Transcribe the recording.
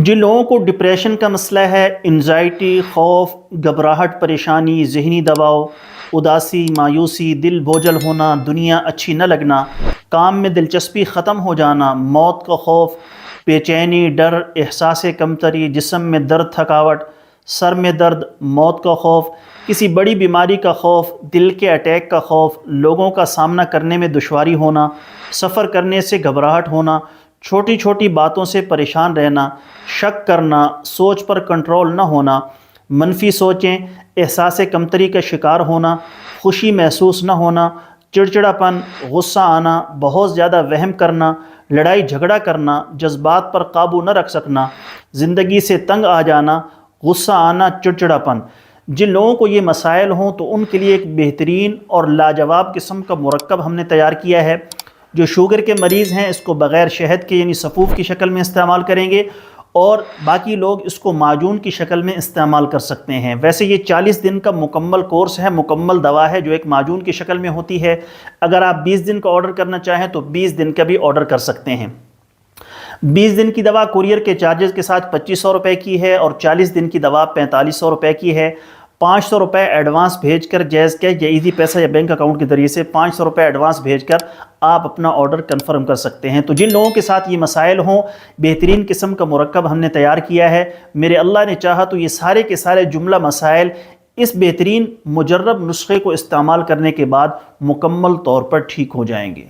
جن لوگوں کو ڈپریشن کا مسئلہ ہے، انزائٹی، خوف، گھبراہٹ، پریشانی، ذہنی دباؤ، اداسی، مایوسی، دل بوجھل ہونا، دنیا اچھی نہ لگنا، کام میں دلچسپی ختم ہو جانا، موت کا خوف، بے چینی، ڈر، احساس کمتری، جسم میں درد، تھکاوٹ، سر میں درد، موت کا خوف، کسی بڑی بیماری کا خوف، دل کے اٹیک کا خوف، لوگوں کا سامنا کرنے میں دشواری ہونا، سفر کرنے سے گھبراہٹ ہونا، چھوٹی چھوٹی باتوں سے پریشان رہنا، شک کرنا، سوچ پر کنٹرول نہ ہونا، منفی سوچیں، احساس کمتری کا شکار ہونا، خوشی محسوس نہ ہونا، چڑچڑاپن، غصہ آنا، بہت زیادہ وہم کرنا، لڑائی جھگڑا کرنا، جذبات پر قابو نہ رکھ سکنا، زندگی سے تنگ آ جانا، غصہ آنا، چڑچڑاپن۔ جن لوگوں کو یہ مسائل ہوں تو ان کے لیے ایک بہترین اور لاجواب قسم کا مرکب ہم نے تیار کیا ہے۔ جو شوگر کے مریض ہیں اس کو بغیر شہد کے یعنی سفوف کی شکل میں استعمال کریں گے، اور باقی لوگ اس کو معجون کی شکل میں استعمال کر سکتے ہیں۔ ویسے یہ 40 دن کا مکمل کورس ہے، مکمل دوا ہے جو ایک معجون کی شکل میں ہوتی ہے۔ اگر آپ 20 دن کا آرڈر کرنا چاہیں تو 20 دن کا بھی آرڈر کر سکتے ہیں۔ 20 دن کی دوا کوریئر کے چارجز کے ساتھ 2500 روپے کی ہے، اور 40 دن کی دوا 4500 روپے کی ہے۔ 500 روپے ایڈوانس بھیج کر جیز کیش یا ایزی پیسہ یا بینک اکاؤنٹ کے ذریعے سے 500 روپے ایڈوانس بھیج کر آپ اپنا آرڈر کنفرم کر سکتے ہیں۔ تو جن لوگوں کے ساتھ یہ مسائل ہوں، بہترین قسم کا مرکب ہم نے تیار کیا ہے۔ میرے اللہ نے چاہا تو یہ سارے کے سارے جملہ مسائل اس بہترین مجرب نسخے کو استعمال کرنے کے بعد مکمل طور پر ٹھیک ہو جائیں گے۔